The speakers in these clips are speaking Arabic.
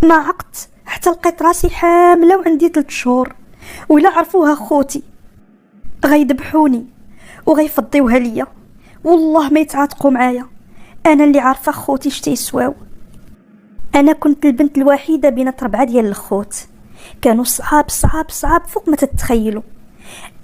ما عقت حتى لقيت راسي حامله وعندي 3 شهور، ولا عرفوها خوتي غيدبحوني وغيفضيوها ليا، والله ما يتعاتقوا معايا. انا اللي عارفه خوتي شتيسواو. انا كنت البنت الوحيده بين 4 ديال الخوت، كانوا صعاب صعاب صعاب فوق ما تتخيلوا.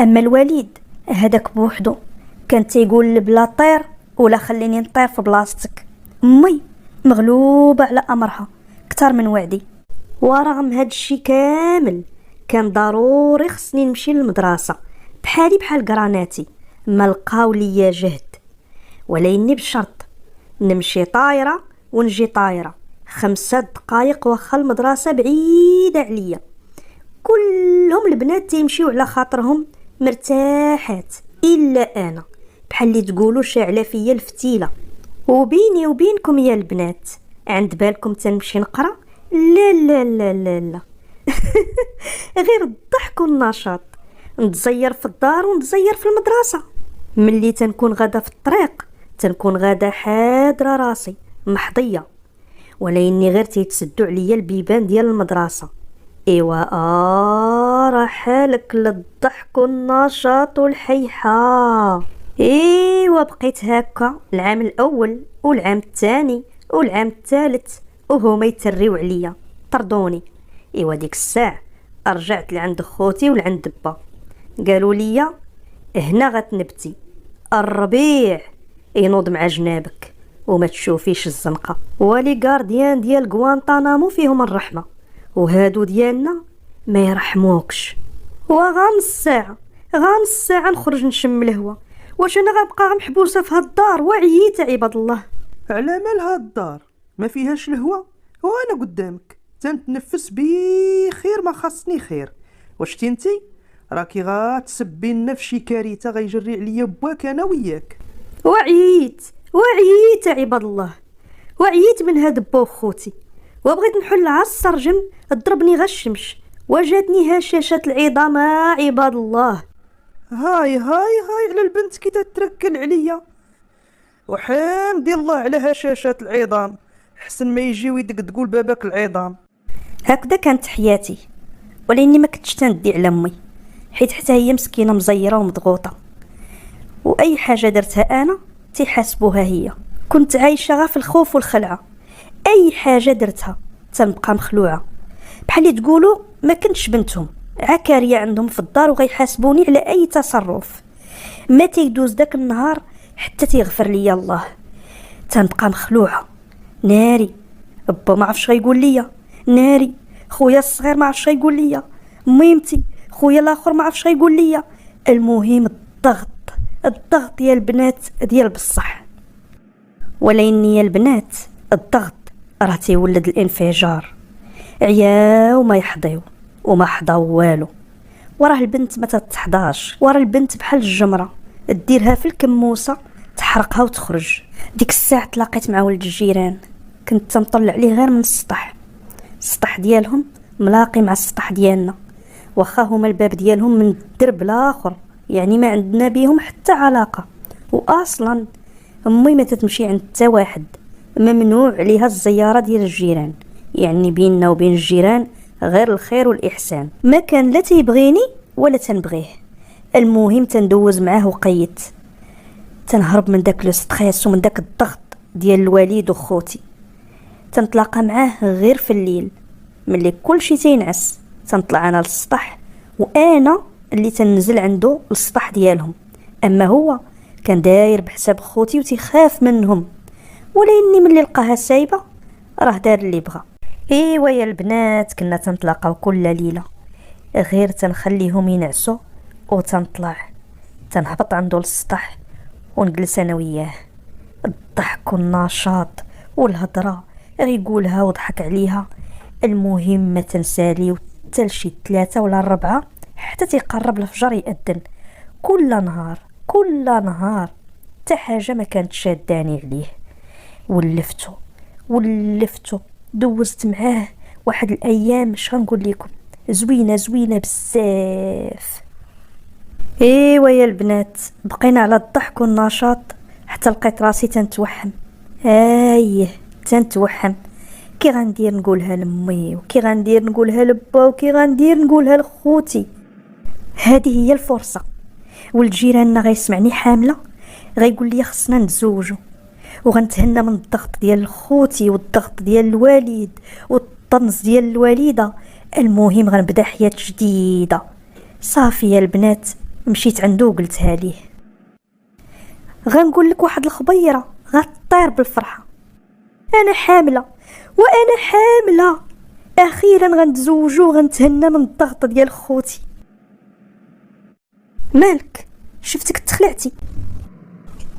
اما الوليد هذاك بوحدو كان تيقول لي بلا طير ولا خليني نطير في بلاصتك. امي مغلوبه على امرها كتر من وعدي، ورغم هاد الشي كامل كان ضروري خصني نمشي للمدرسه بحالي بحال قراناتي، ما لقاو ليا جهد. وليني بشرط نمشي طايره ونجي طايره 5 دقايق واخا المدرسه بعيده عليا. كلهم البنات تيمشيو على خاطرهم مرتاحات، الا انا بحال اللي تقولوا شاعله فيا الفتيله. وبيني وبينكم يا البنات، عند بالكم تنمشي نقرا؟ لا لا لا لا لا غير الضحك والنشاط، نتزير في الدار ونتزير في المدرسه. ملي تنكون غادا في الطريق تنكون غادا حاضره راسي محضيه، ولاني غير تيتسدوا عليا البيبان ديال المدرسه. ايوا راه حالك للضحك والنشاط والحيحه. ايوا بقيت هكا العام الاول والعام الثاني والعام الثالث وهما يتريو عليا طردوني. ايوا ديك الساعه رجعت لعند خوتي ولعند با، قالوا لي هنا غتنبتي، الربيع ينوض مع جنابك وما تشوفيش الزنقه. ولي غارديان ديال غوانطانامو فيهم الرحمه، وهادو ديالنا ما يرحموكش. وغنص ساعه نخرج نشم الهوا، واش انا غنبقى محبوسه في هاد الدار؟ وعييت عباد الله. على مال هاد الدار ما فيهاش الهوا؟ وانا قدامك تنتنفس بخير ما خاصني خير. واش تنتي راكي غاتسبي لنا في شي كارثه غيجري عليا باك انا وياك. وعييت عباد الله، وعييت من هاد با خوتي، وبغيت نحل على السرجم ضربني غا الشمس، وجاتني هشاشه العظام عباد الله. هاي على البنت كي تتركل عليا، وحامدي الله على هشاشات العظام، حسن ما يجيو يدقدقوا لبابك العظام. هكذا كانت حياتي، ولاني ما كنتش تندي على امي، حيت حتى هي مسكينه مزيره ومضغوطه، واي حاجه درتها انا تيحاسبوها هي. كنت عايشه غا في الخوف والخلعه، اي حاجه درتها تنبقى مخلوعه، بحال اللي تقولوا ما كنتش بنتهم، عكاريه عندهم في الدار وغيحاسبوني على اي تصرف. ما تيدوز داك النهار حتى تيغفر لي الله، تنبقى مخلوعه ناري. با ما عرفش غيقول ليا، ناري خويا الصغير ما عرفش غيقول ليا، ميمتي خويا الاخر ما عرفش غيقول ليا. المهم الضغط يا البنات ديال بصح. ولاني يا البنات الضغط راه تيولد الانفجار، عياو ما يحضيو وما حضاو والو. وراه البنت ما تتحضاش، وراه البنت بحال الجمره ديرها في الكموسه تحرقها وتخرج. ديك الساعه تلاقيت مع ولد الجيران، كنت تنطلع عليه غير من السطح ديالهم ملاقي مع السطح ديالنا، واخا هما الباب ديالهم من الدرب الاخر، يعني ما عندنا بيهم حتى علاقه. واصلا امي ما تتمشي عند حتى واحد، ممنوع عليها الزياره ديال الجيران، يعني بيننا وبين الجيران غير الخير والاحسان. ما كان لا تيبغيني ولا تنبغيه، المهم تندوز معاه وقيت، تنهرب من داك لو ستريس ومن داك الضغط ديال الوالد وخوتي. تنتلاقى معاه غير في الليل ملي كلشي تينعس، تنطلع انا للسطح وانا اللي تنزل عنده للسطح ديالهم. اما هو كان داير بحساب خوتي وتيخاف منهم، ولاني ملي لقاها سايبه راه دار اللي بغى. ايوا يا البنات كنا تنتلاقاو كل ليله، غير تنخليهم ينعسوا وتنطلع تنهبط عنده للسطح ونجلس انا وياه. الضحك والنشاط والهضره غيقولها وضحك عليها. المهم ما تنساليو حتى لشي 3 ولا 4 حتى تيقرب الفجر يأذن. كل نهار حتى حاجه ما كانت شاداني عليه. ولفتو دوزت معاه واحد الايام مش غنقول لكم زوينه بزاف. ايوا يا البنات بقينا على الضحك والنشاط حتى لقيت راسي تنتوحم. تنتوحم كي غندير نقولها لامي، وكي غندير نقولها لبا، وكي غندير نقولها لخوتي. هذه هي الفرصه. ولد جيراننا غيسمعني حامله غيقول لي خصنا نتزوجوا، وغنتهنى من الضغط ديال خوتي والضغط ديال الوالد والطنز ديال الوالده. المهم غنبدا حياه جديده. صافي يا البنات، مشيت عنده وقلتها ليه. غنقول لك واحد الخبيره غطير بالفرحه، انا حامله وانا حامله، اخيرا غنتزوجوا وغنتهنى من الضغط ديال خوتي. مالك؟ شفتك تخلعتي.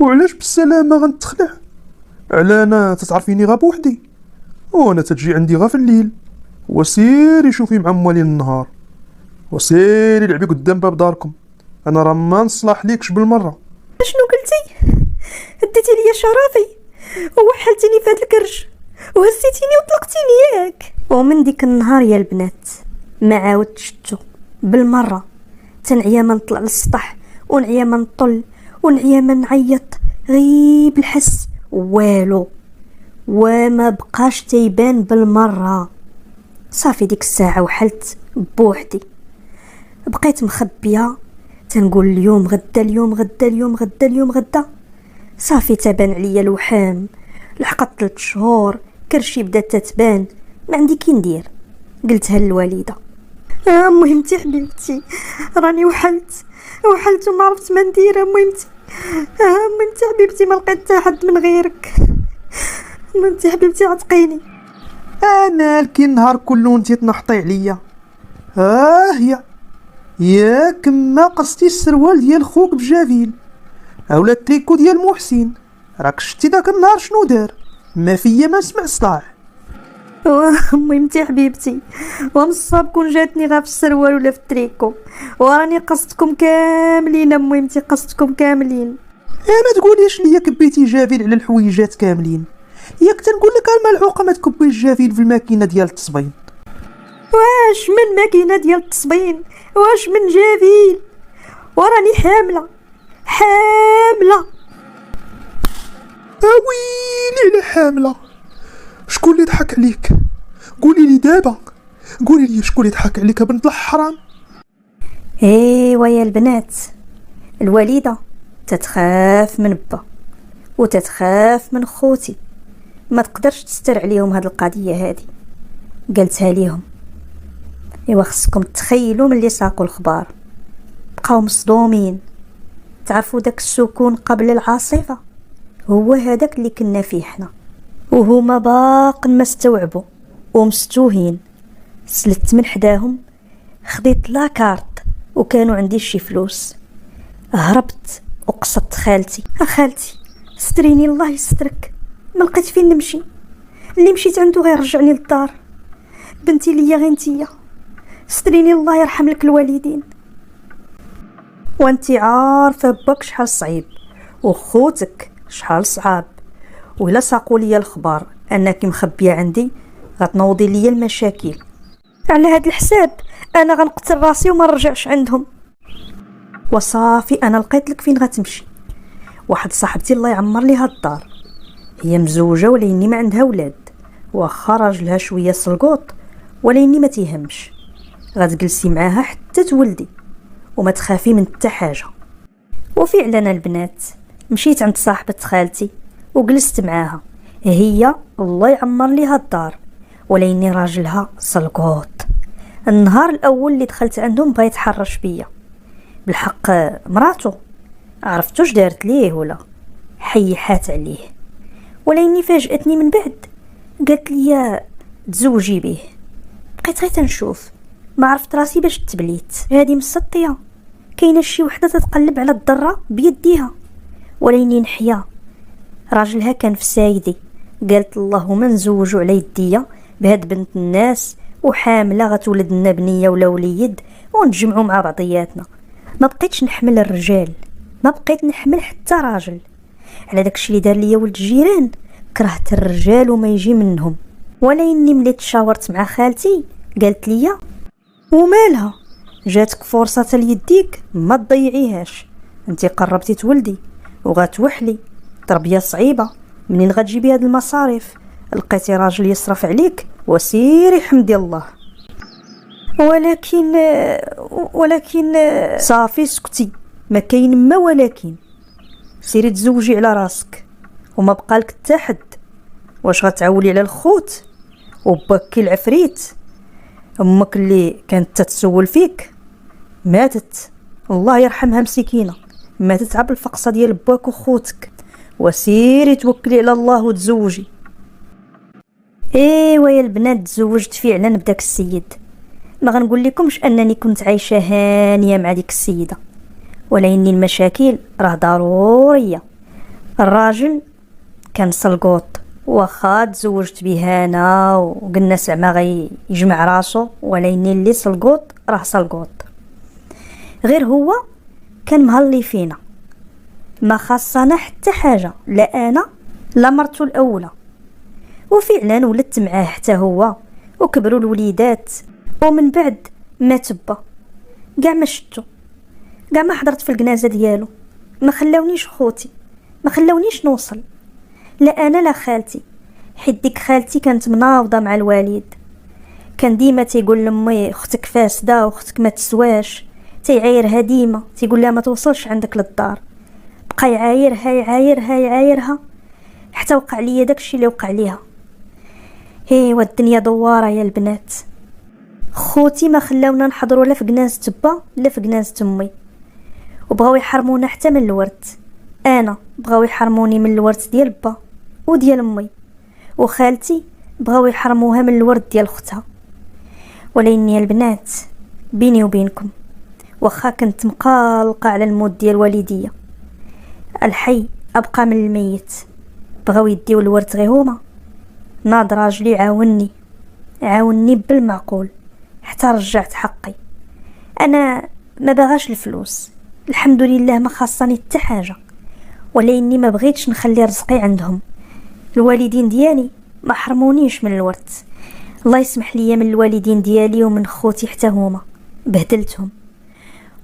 وعلاش بالسلامه غنتخلع؟ على انا تتعرفيني غا بوحدي، وانا تتجي عندي غا في الليل، وسيري شوفي مع موالين النهار، وسيري لعبي قدام باب داركم، انا راه ما نصلح ليكش بالمره. شنو قلتي؟ هديتي ليا شرفي ووحلتيني في هاد الكرش وهزيتيني وطلقتيني ياك. ومن ديك النهار يا البنات ما عاودتش شفتو بالمره. تنعيا ما نطلع للسطح، ونعيا ما نطل، ونعيا ما نعيط، غيب الحس والو، وما بقاش تيبان بالمره. صافي ديك الساعه وحلت بوحدي، بقيت مخبيه تنقول اليوم غدا اليوم غدا اليوم غدا اليوم غدا. صافي تبان عليا الوحام، لحقت 3 شهور كرشي بدات تتبان، ما عندي كي ندير. قلتها للوالده، مهمتي حبيبتي راني وحلت وما عرفت ما ندير. مهمتي حبيبتي ما لقيت حتى حد من غيرك. مهمتي حبيبتي عتقيني. مالك النهار كله وانتي تنحطي عليا؟ هي ياك ما قصتي السروال ديال خوك بجافيل اولا التريكو ديال محسن، راك شتي داك النهار شنو دار؟ ما فيا ما سمع صلاح. مهمتي حبيبتي ومصاب كون جاتني غا في السروال ولا في التريكو، وراني قصتكم كاملين. مهمتي قصتكم كاملين. ما تقوليش ليا كبيتي جافيل على الحويجات كاملين، ياك تنقول لك الملحوقه ما تكبيش جافيل في الماكينه ديال التصبين. واش من ماكينه ديال التصبين؟ واش من جافيل؟ وراني حامله. ويلي على حامله. شكون اللي ضحك عليك؟ قولي لي دابا، قولي لي شكون اللي ضحك عليك بنت الحرام؟ ايوا يا البنات، الوالده تتخاف من با وتتخاف من خوتي، ما تقدرش تستر عليهم هاد القضيه هادي. قالتها ليهم. ايوا خصكم تخيلوا ملي ساقوا الخبار بقاو مصدومين. تعرفوا داك السكون قبل العاصفه هو هذاك اللي كنا فيه حنا، وهما باق ما استوعبوا ومستوهين. سلت من حداهم، خديت لاكارت وكانوا عندي شي فلوس، هربت وقصدت خالتي. خالتي ستريني الله يسترك، ما لقيت فين نمشي، اللي مشيت عنده غير رجعني للدار. بنتي ليا غير نتيا، ستريني الله يرحم لك الوالدين. وانتي عارفه باك شحال صعيب وخوتك شحال صعاب، وإلا ساقوا لي الخبار انك مخبيه عندي غتنوضي لي المشاكل. على هاد الحساب انا غنقتل راسي وما نرجعش عندهم. وصافي انا لقيت لك فين غتمشي. واحد صاحبتي الله يعمر ليها الدار، هي مزوجه وليني ما عندها ولاد، واخا راجلها شويه سلقوط وليني ما تيهمش. غتجلسي معاها حتى تولدي وما تخافي من حتى حاجه. وفعلا البنات مشيت عند صاحبه خالتي وجلست معاها، هي الله يعمر ليها الدار وليني راجلها سلقوط. النهار الاول اللي دخلت عندهم بغا يتحرش بيا، بالحق مراتو عرفتوش دارت ليه ولا حيحات عليه، وليني فاجأتني من بعد قالت لي تزوجي به. بقيت غير تنشوف، ما عرفت راسي باش تبليت. هذه مسطيه كاينه شي وحده تتقلب على الضره بيديها، وليني نحيا. راجلها كان في سايدي، قالت اللهم نزوجوا على يديا بهاد بنت الناس وحامله غتولد لنا بنيه ولا وليد ونتجمعوا مع بعضياتنا. ما بقيتش نحمل الرجال، ما بقيت نحمل حتى راجل. على داكشي اللي دار ليا ولد الجيران كرهت الرجال وما يجي منهم. وليني ملي تشاورت مع خالتي قالت لي ومالها، جاتك فرصه ليديك ما تضيعيهاش، انت قربتي تولدي وغتوحلي، تربيه صعيبه، منين غتجيبي هاد المصاريف؟ لقيتي راجل يصرف عليك وسيري حمدي الله. ولكن صافي سكتي، ما كاين ما ولكن. سيري تزوجي على راسك وما بقالك حتى حد. واش غتعولي على الخوت وباك العفريت؟ امك اللي كانت تتسول فيك ماتت، الله يرحمها مسكينه، ماتت عبر الفقصه ديال باك وخوتك. وسيري توكلي على الله وتزوجي. ايوا يا البنات، تزوجت فعلا بداك السيد. ما غنقول لكمش انني كنت عايشه هانيه مع ديك السيده، ولكن المشاكل راه ضروريه. الراجل كان سلقوط، واخا تزوجت به انا وقلنا زعما غيجمع راسو، ولكن اللي سلقوط راه سلقوط. غير هو كان مهلي فينا، ما خاصنا حتى حاجه، لا انا لا مرتو الاولى. وفعلا ولدت معاه حتى هو، وكبروا الوليدات، ومن بعد مات با. كاع ما شتو، كاع ما حضرت في الجنازه ديالو، ما خلاونيش خوتي، ما خلاونيش نوصل، لا انا لا خالتي. حيت ديك خالتي كانت مناوضه مع الوالد، كان ديما تيقول لامي اختك فاسده واختك ما تسواش، تيعايرها ديما، تيقول لها ما توصلش عندك للدار. بقى يعايرها حتى وقع ليا داكشي اللي وقع ليها. ايوا الدنيا دواره يا البنات. خوتي ما خلاونا نحضروا لا في جنازه با لا في جنازه امي، وبغاو يحرمونا حتى من الورث. انا بغاو يحرموني من الورث ديال با وديال امي، وخالتي بغاو يحرموها من الورث ديال اختها. ولكن يا البنات بيني وبينكم، واخا كنت مقالقه على الموت ديال والديا، الحي ابقى من الميت. بغاو يديو الورث غير هما. ناض راجلي عاوني بالمعقول حتى رجعت حقي. انا ما بغاش الفلوس، الحمد لله ما خاصني حتى حاجه، ولكني ما بغيتش نخلي رزقي عندهم. الوالدين ديالي ما حرمونيش من الورث، الله يسمح لي من الوالدين ديالي ومن خوتي حتى هما بهدلتهم،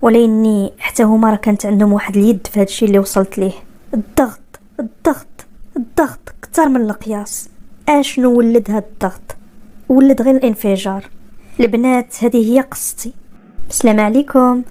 ولكني حتى هما راه كانت عندهم واحد اليد في هادشي اللي وصلت ليه. الضغط كتر من القياس. اشنو ولد هاد الضغط؟ ولد غير الانفجار. البنات هذه هي قصتي. السلام عليكم.